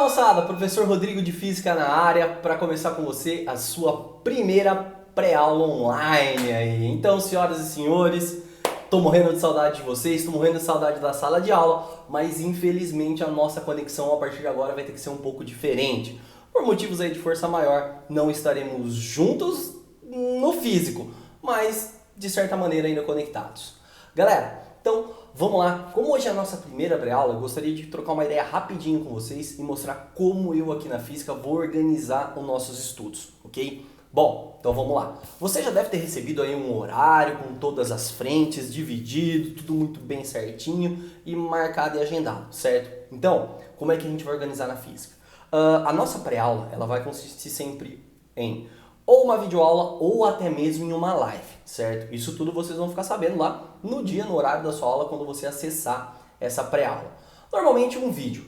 Moçada, professor Rodrigo de Física na área para começar com você a sua primeira pré-aula online aí. Então, senhoras e senhores, tô morrendo de saudade de vocês, tô morrendo de saudade da sala de aula, mas infelizmente a nossa conexão a partir de agora vai ter que ser um pouco diferente. Por motivos aí de força maior, não estaremos juntos no físico, mas de certa maneira ainda conectados. Galera, então vamos lá. Como hoje é a nossa primeira pré-aula, eu gostaria de trocar uma ideia rapidinho com vocês e mostrar como eu aqui na física vou organizar os nossos estudos, ok? Bom, então vamos lá. Você já deve ter recebido aí um horário com todas as frentes, dividido, tudo muito bem certinho e marcado e agendado, certo? Então, como é que a gente vai organizar na física? A nossa pré-aula, ela vai consistir sempre em ou uma videoaula ou até mesmo em uma live, certo? Isso tudo vocês vão ficar sabendo lá no dia, no horário da sua aula, quando você acessar essa pré-aula. Normalmente um vídeo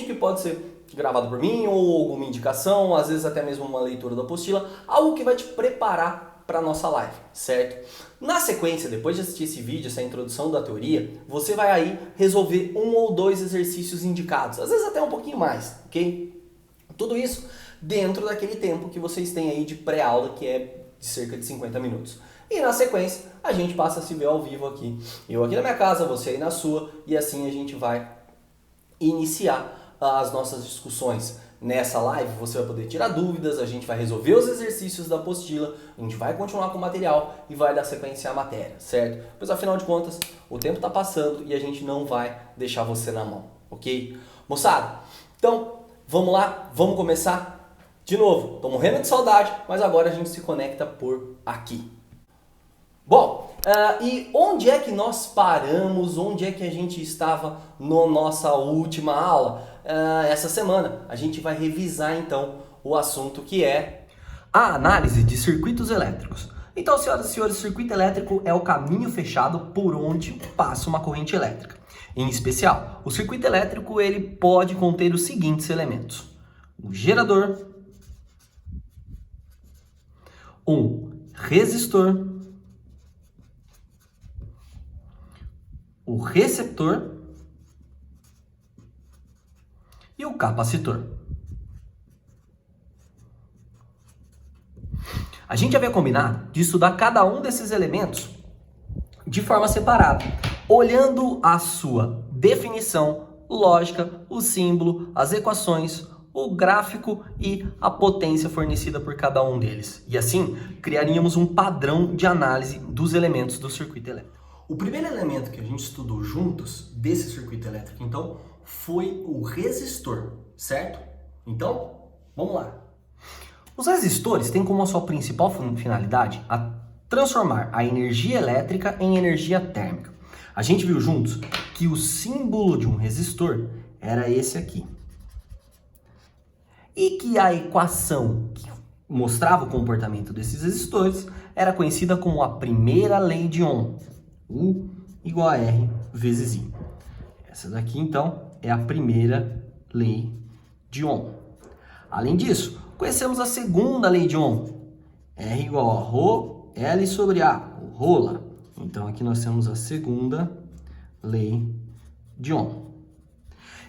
que pode ser gravado por mim ou alguma indicação, às vezes até mesmo uma leitura da apostila, algo que vai te preparar para a nossa live, certo? Na sequência, depois de assistir esse vídeo, essa introdução da teoria, você vai aí resolver um ou dois exercícios indicados, às vezes até um pouquinho mais, ok? Tudo isso dentro daquele tempo que vocês têm aí de pré-aula, que é de cerca de 50 minutos. E na sequência, a gente passa a se ver ao vivo aqui. Eu aqui na minha casa, você aí na sua, e assim a gente vai iniciar as nossas discussões. Nessa live você vai poder tirar dúvidas, a gente vai resolver os exercícios da apostila, a gente vai continuar com o material e vai dar sequência à matéria, certo? Pois afinal de contas, o tempo está passando e a gente não vai deixar você na mão, ok? Moçada, então vamos lá, vamos começar? De novo, tô morrendo de saudade, mas agora a gente se conecta por aqui. Bom, e onde é que nós paramos, onde é que a gente estava na nossa última aula? Essa semana a gente vai revisar então o assunto que é a análise de circuitos elétricos. Então, senhoras e senhores, circuito elétrico é o caminho fechado por onde passa uma corrente elétrica. Em especial, o circuito elétrico ele pode conter os seguintes elementos: o gerador, um resistor, o receptor e o capacitor. A gente havia combinado de estudar cada um desses elementos de forma separada, olhando a sua definição, lógica, o símbolo, as equações, o gráfico e a potência fornecida por cada um deles. E assim, criaríamos um padrão de análise dos elementos do circuito elétrico. O primeiro elemento que a gente estudou juntos desse circuito elétrico, então, foi o resistor, certo? Então, vamos lá. Os resistores têm como a sua principal finalidade a transformar a energia elétrica em energia térmica. A gente viu juntos que o símbolo de um resistor era esse aqui. E que a equação que mostrava o comportamento desses resistores era conhecida como a primeira lei de Ohm, U igual a R vezes I. Essa daqui, então, é a primeira lei de Ohm. Além disso, conhecemos a segunda lei de Ohm, R igual a Rho L sobre A, o rola. Então, aqui nós temos a segunda lei de Ohm.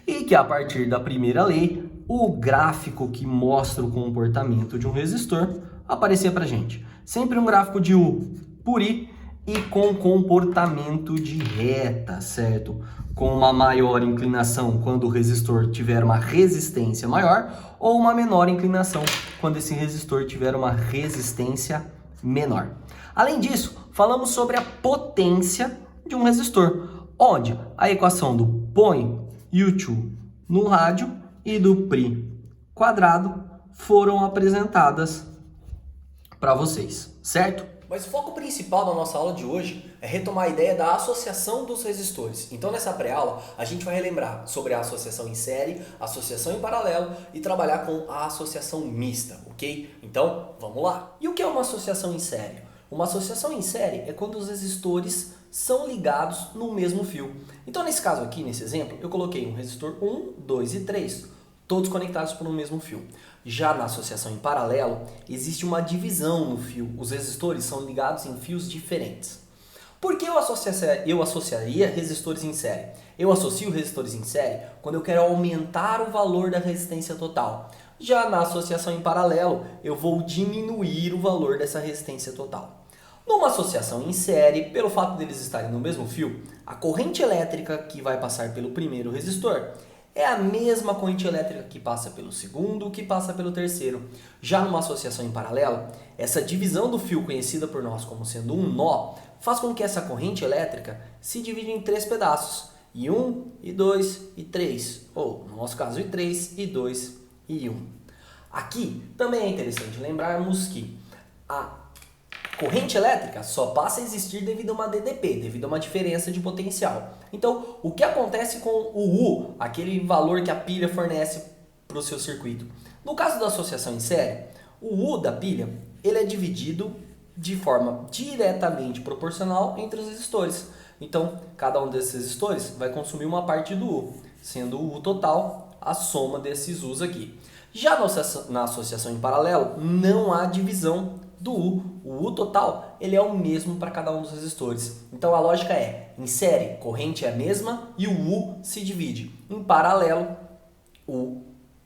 E que a partir da primeira lei, o gráfico que mostra o comportamento de um resistor aparecia pra gente. Sempre um gráfico de U por I e com comportamento de reta, certo? Com uma maior inclinação quando o resistor tiver uma resistência maior ou uma menor inclinação quando esse resistor tiver uma resistência menor. Além disso, falamos sobre a potência de um resistor, onde a equação do põe U2 no rádio e do Pri quadrado foram apresentadas para vocês, certo? Mas o foco principal da nossa aula de hoje é retomar a ideia da associação dos resistores. Então nessa pré-aula a gente vai relembrar sobre a associação em série, a associação em paralelo e trabalhar com a associação mista, ok? Então vamos lá! E o que é uma associação em série? Uma associação em série é quando os resistores são ligados no mesmo fio. Então nesse caso aqui, nesse exemplo, eu coloquei um resistor 1, 2 e 3, todos conectados por um mesmo fio. Já na associação em paralelo, existe uma divisão no fio. Os resistores são ligados em fios diferentes. Por que eu associaria resistores em série? Eu associo resistores em série quando eu quero aumentar o valor da resistência total. Já na associação em paralelo, eu vou diminuir o valor dessa resistência total. Numa associação em série, pelo fato deles estarem no mesmo fio, a corrente elétrica que vai passar pelo primeiro resistor é a mesma corrente elétrica que passa pelo segundo, que passa pelo terceiro. Já numa associação em paralelo, essa divisão do fio conhecida por nós como sendo um nó, faz com que essa corrente elétrica se divida em 3 pedaços, I1, I2 e 3, ou no nosso caso I3, I2 e I1. Aqui também é interessante lembrarmos que a corrente elétrica só passa a existir devido a uma DDP, devido a uma diferença de potencial. Então, o que acontece com o U, aquele valor que a pilha fornece para o seu circuito? No caso da associação em série, o U da pilha ele é dividido de forma diretamente proporcional entre os resistores. Então, cada um desses resistores vai consumir uma parte do U, sendo o U total a soma desses U's aqui. Já na associação em paralelo, não há divisão do U. O U total ele é o mesmo para cada um dos resistores. Então a lógica é, em série, corrente é a mesma e o U se divide. Em paralelo, o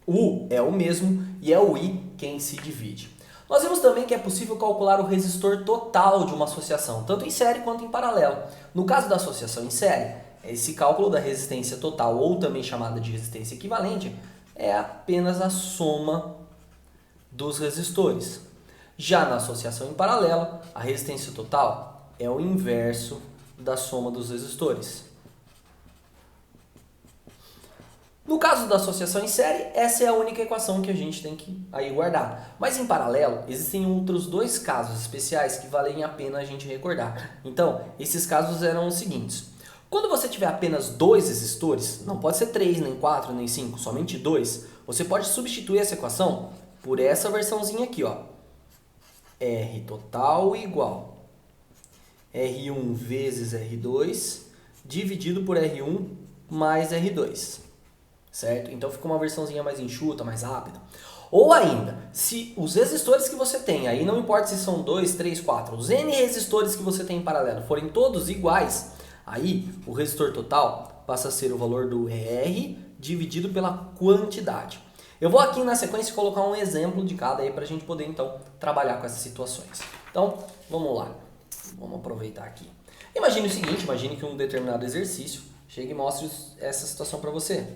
U é o mesmo e é o I quem se divide. Nós vimos também que é possível calcular o resistor total de uma associação, tanto em série quanto em paralelo. No caso da associação em série, esse cálculo da resistência total, ou também chamada de resistência equivalente, é apenas a soma dos resistores. Já na associação em paralelo, a resistência total é o inverso da soma dos resistores. No caso da associação em série, essa é a única equação que a gente tem que aí guardar. Mas em paralelo, existem outros 2 casos especiais que valem a pena a gente recordar. Então, esses casos eram os seguintes. Quando você tiver apenas 2 resistores, não pode ser 3, nem 4, nem 5, somente 2, você pode substituir essa equação por essa versãozinha aqui, ó. R total igual R1 vezes R2 dividido por R1 mais R2, certo? Então fica uma versãozinha mais enxuta, mais rápida. Ou ainda, se os resistores que você tem, aí não importa se são 2, 3, 4, os N resistores que você tem em paralelo forem todos iguais, aí o resistor total passa a ser o valor do R dividido pela quantidade. Eu vou aqui na sequência colocar um exemplo de cada aí para a gente poder então trabalhar com essas situações. Então, vamos lá. Vamos aproveitar aqui. Imagine o seguinte, imagine que um determinado exercício chegue e mostre essa situação para você.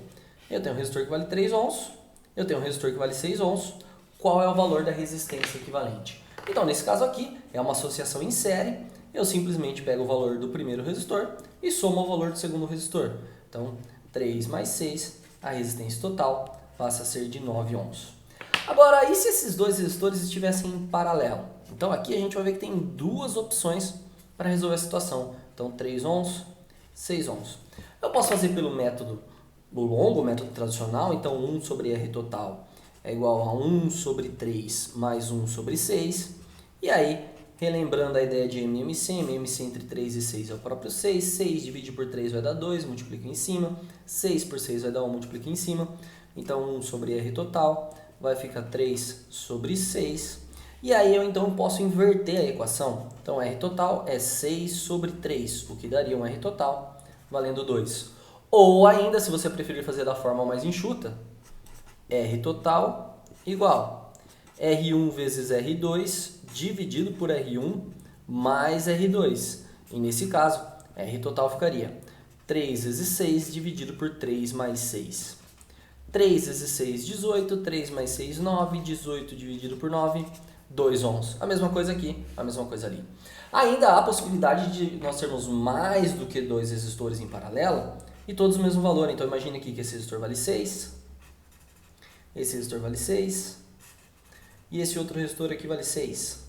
Eu tenho um resistor que vale 3 ohms, eu tenho um resistor que vale 6 ohms. Qual é o valor da resistência equivalente? Então, nesse caso aqui, é uma associação em série. Eu simplesmente pego o valor do primeiro resistor e somo o valor do segundo resistor. Então, 3 mais 6, a resistência total passa a ser de 9 ohms. Agora, e se esses 2 resistores estivessem em paralelo? Então aqui a gente vai ver que tem 2 opções para resolver a situação. Então 3 ohms, 6 ohms. Eu posso fazer pelo método longo, o método tradicional. Então 1 sobre R total é igual a 1 sobre 3 mais 1 sobre 6. E aí, relembrando a ideia de MMC entre 3 e 6 é o próprio 6. 6 divide por 3 vai dar 2, multiplica em cima. 6 por 6 vai dar 1, multiplica em cima. Então 1 sobre R total vai ficar 3 sobre 6. E aí eu então posso inverter a equação. Então R total é 6 sobre 3, o que daria um R total valendo 2. Ou ainda, se você preferir fazer da forma mais enxuta, R total igual R1 vezes R2 dividido por R1 mais R2. E nesse caso, R total ficaria 3 vezes 6 dividido por 3 mais 6. 3 vezes 6, 18. 3 mais 6, 9. 18 dividido por 9, 2 ohms. A mesma coisa aqui, a mesma coisa ali. Ainda há a possibilidade de nós termos mais do que 2 resistores em paralelo e todos o mesmo valor. Então imagine aqui que esse resistor vale 6, esse resistor vale 6 e esse outro resistor aqui vale 6.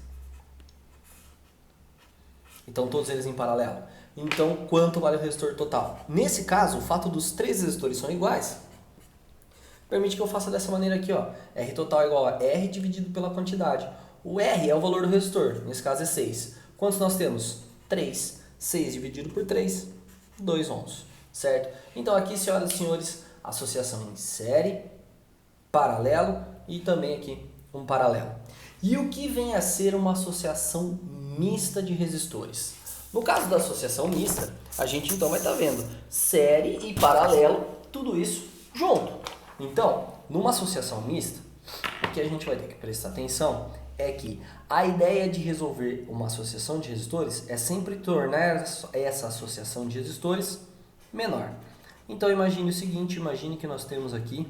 Então todos eles em paralelo. Então quanto vale o resistor total? Nesse caso, o fato dos 3 resistores são iguais permite que eu faça dessa maneira aqui, ó. R total é igual a R dividido pela quantidade. O R é o valor do resistor, nesse caso é 6. Quantos nós temos? 3. 6 dividido por 3, 2 ohms, certo? Então aqui, senhoras e senhores, associação em série, paralelo e também aqui um paralelo. E o que vem a ser uma associação mista de resistores? No caso da associação mista, a gente então vai estar vendo série e paralelo, tudo isso junto. Então, numa associação mista, o que a gente vai ter que prestar atenção é que a ideia de resolver uma associação de resistores é sempre tornar essa associação de resistores menor. Então imagine o seguinte, imagine que nós temos aqui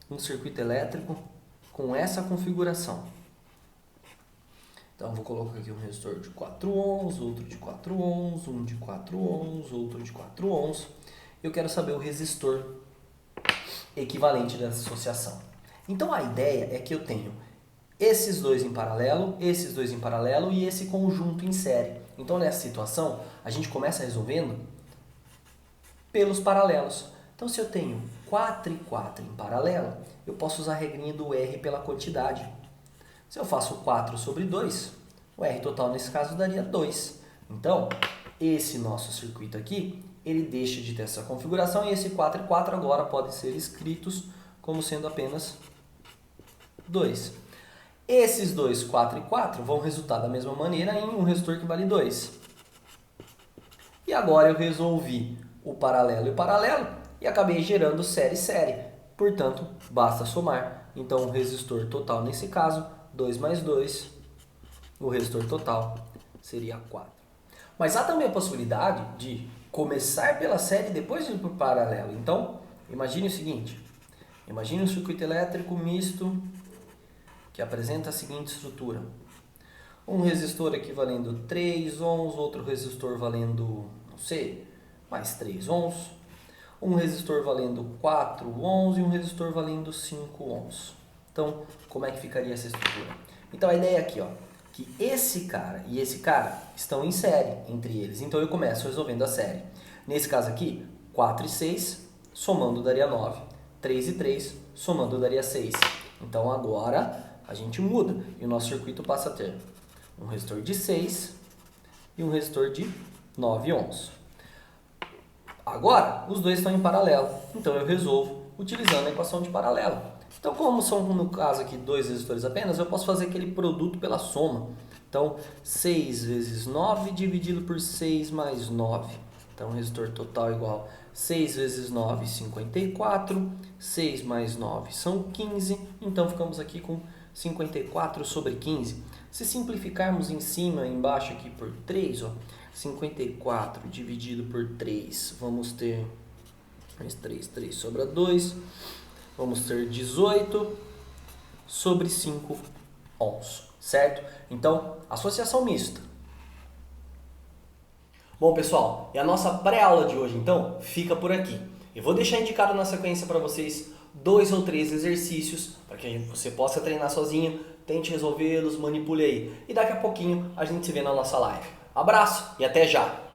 um circuito elétrico com essa configuração. Então, vou colocar aqui um resistor de 4 ohms, outro de 4 ohms, um de 4 ohms, outro de 4 ohms. Eu quero saber o resistor equivalente dessa associação. Então, a ideia é que eu tenho esses dois em paralelo e esse conjunto em série. Então, nessa situação, a gente começa resolvendo pelos paralelos. Então, se eu tenho 4 e 4 em paralelo, eu posso usar a regrinha do R pela quantidade. Se eu faço 4 sobre 2, o R total nesse caso daria 2. Então, esse nosso circuito aqui, ele deixa de ter essa configuração e esse 4 e 4 agora podem ser escritos como sendo apenas 2. Esses dois 4 e 4 vão resultar da mesma maneira em um resistor que vale 2. E agora eu resolvi o paralelo e paralelo e acabei gerando série e série. Portanto, basta somar. Então, o resistor total nesse caso, 2 mais 2, o resistor total seria 4. Mas há também a possibilidade de começar pela série e depois ir para o paralelo. Então, imagine o seguinte. Imagine um circuito elétrico misto que apresenta a seguinte estrutura. Um resistor aqui valendo 3 ohms, outro resistor valendo, não sei, mais 3 ohms. Um resistor valendo 4 ohms e um resistor valendo 5 ohms. Então, como é que ficaria essa estrutura? Então, a ideia aqui, ó, que esse cara e esse cara estão em série entre eles. Então, eu começo resolvendo a série. Nesse caso aqui, 4 e 6, somando daria 9. 3 e 3, somando daria 6. Então, agora a gente muda e o nosso circuito passa a ter um resistor de 6 e um resistor de 9 ohms. Agora, os dois estão em paralelo, então eu resolvo utilizando a equação de paralelo. Então, como são, no caso aqui, dois resistores apenas, eu posso fazer aquele produto pela soma. Então, 6 vezes 9 dividido por 6 mais 9. Então, o resistor total é igual a 6 vezes 9, 54. 6 mais 9 são 15. Então, ficamos aqui com 54 sobre 15. Se simplificarmos em cima e embaixo aqui por 3, ó, 54 dividido por 3, vamos ter mais 3 sobra 2, vamos ter 18 sobre 5 ohms, certo? Então, associação mista. Bom, pessoal, e a nossa pré-aula de hoje, então, fica por aqui. Eu vou deixar indicado na sequência para vocês 2 ou 3 exercícios para que você possa treinar sozinho, tente resolvê-los, manipule aí. E daqui a pouquinho a gente se vê na nossa live. Abraço e até já!